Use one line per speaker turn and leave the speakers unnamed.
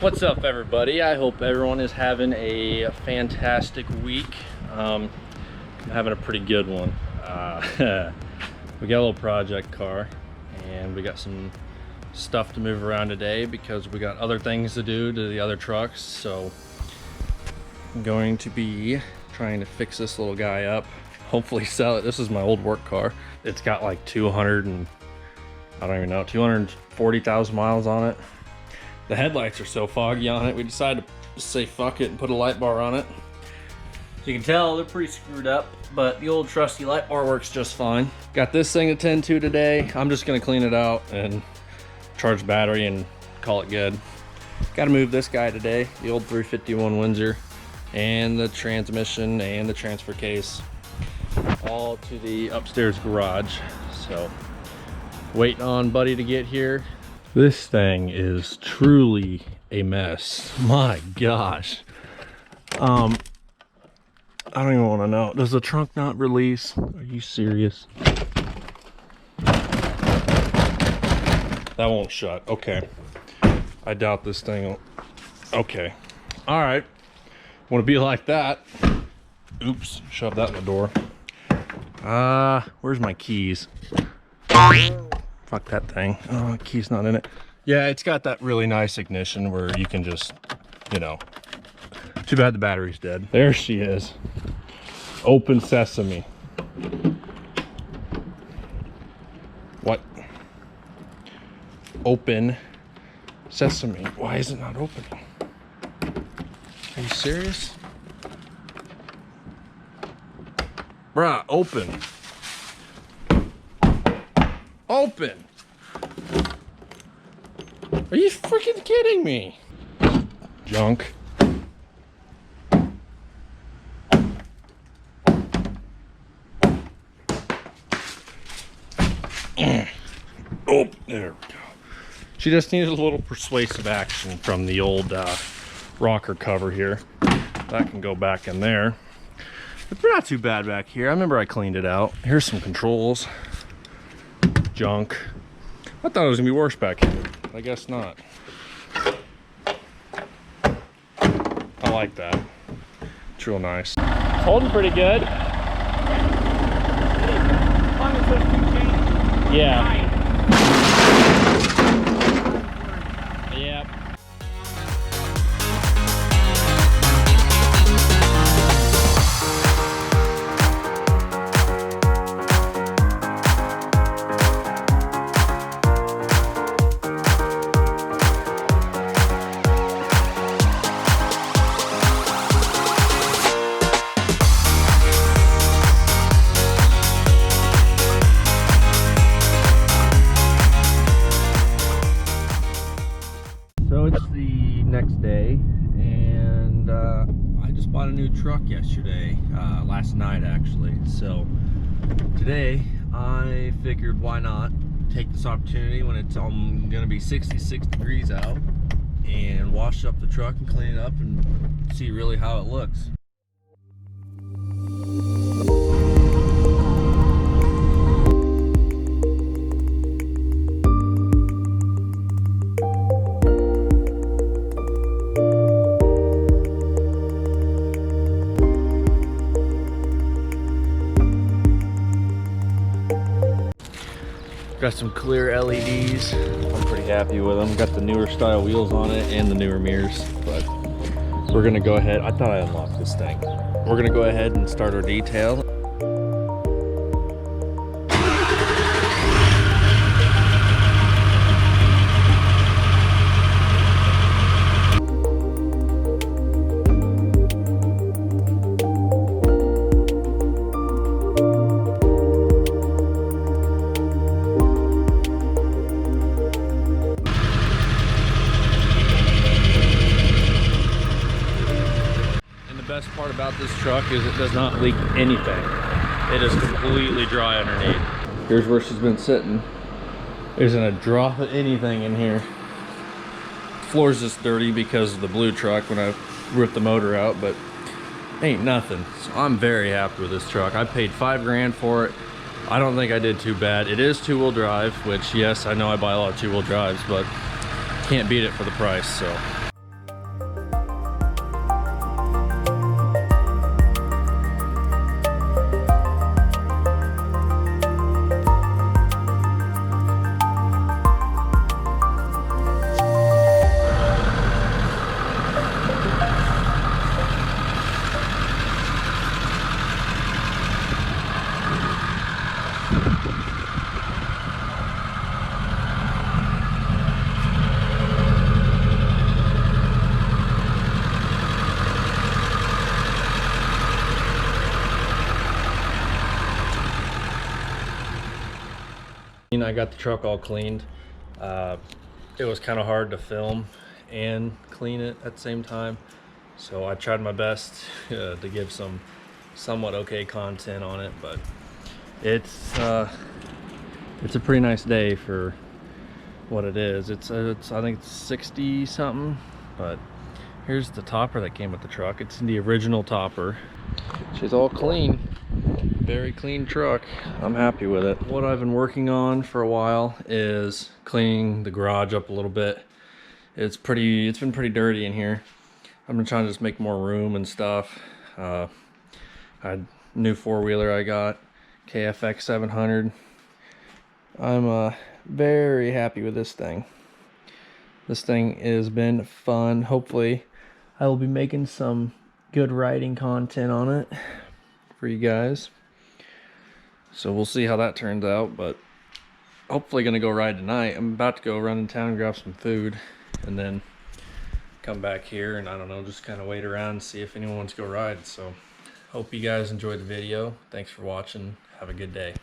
What's up, everybody? I hope everyone is having a fantastic week. I'm having a pretty good one. We got a little project car and we got some stuff to move around today because we got other things to do to the other trucks. So I'm going to be trying to fix this little guy up, hopefully sell it. This is my old work car. It's got like 240,000 miles on it. The headlights are so foggy on it, we decided to say fuck it and put a light bar on it. So you can tell they're pretty screwed up, but the old trusty light bar works just fine. Got this thing to tend to today. I'm just gonna clean it out and charge the battery and call it good. Got to move this guy today, the old 351 Windsor, and the transmission and the transfer case, all to the upstairs garage. So waiting on Buddy to get here. This thing is truly a mess. My gosh. I don't even want to know. Does the trunk not release? Are you serious? That won't shut. Okay. I doubt this thing will. Okay. All right. Want to be like that. Oops. Shove that in the door. Where's my keys? Fuck that thing. Oh, key's not in it. Yeah, it's got that really nice ignition where you can just, you know. Too bad the battery's dead. There she is. Open sesame. What? Open sesame. Why is it not opening? Are you serious? Bruh, open. Open. Are you freaking kidding me? Junk. Oh, there we go. She just needed a little persuasive action from the old rocker cover here. That can go back in there. But not too bad back here. I remember I cleaned it out. Here's some controls. Junk. I thought it was gonna be worse back here. I guess not. I like that. It's real nice. It's holding pretty good. Yeah. Yep. So it's the next day, and I just bought a new truck yesterday, last night actually. So today I figured why not take this opportunity when it's gonna be 66 degrees out and wash up the truck and clean it up and see really how it looks. Got some clear LEDs. I'm pretty happy with them. Got the newer style wheels on it and the newer mirrors, but we're gonna go ahead. I thought I unlocked this thing. We're gonna go ahead and start our detail. Best part about this truck is it does not leak anything. It is completely dry underneath. Here's where she's been sitting. There isn't a drop of anything in here. The floor's just dirty because of the blue truck when I ripped the motor out, but ain't nothing. So I'm very happy with this truck. I paid $5 grand for it. I don't think I did too bad. It is two-wheel drive, which yes, I know I buy a lot of two-wheel drives, but can't beat it for the price. So morning I got the truck all cleaned. It was kind of hard to film and clean it at the same time, so I tried my best to give some somewhat okay content on it, but it's a pretty nice day for what it is. It's I think it's 60 something, but here's the topper that came with the truck. It's the original topper. She's all clean, very clean truck. I'm happy with it. What I've been working on for a while is cleaning the garage up a little bit. It's been pretty dirty in here. I've been trying to just make more room and stuff. I had a new four-wheeler I got, KFX 700. I'm very happy with this thing. This thing has been fun. Hopefully I will be making some good riding content on it for you guys. So we'll see how that turns out, but hopefully gonna go ride tonight. I'm about to go run in town, grab some food, and then come back here and I don't know, just kind of wait around and see if anyone wants to go ride. So hope you guys enjoyed the video. Thanks for watching. Have a good day.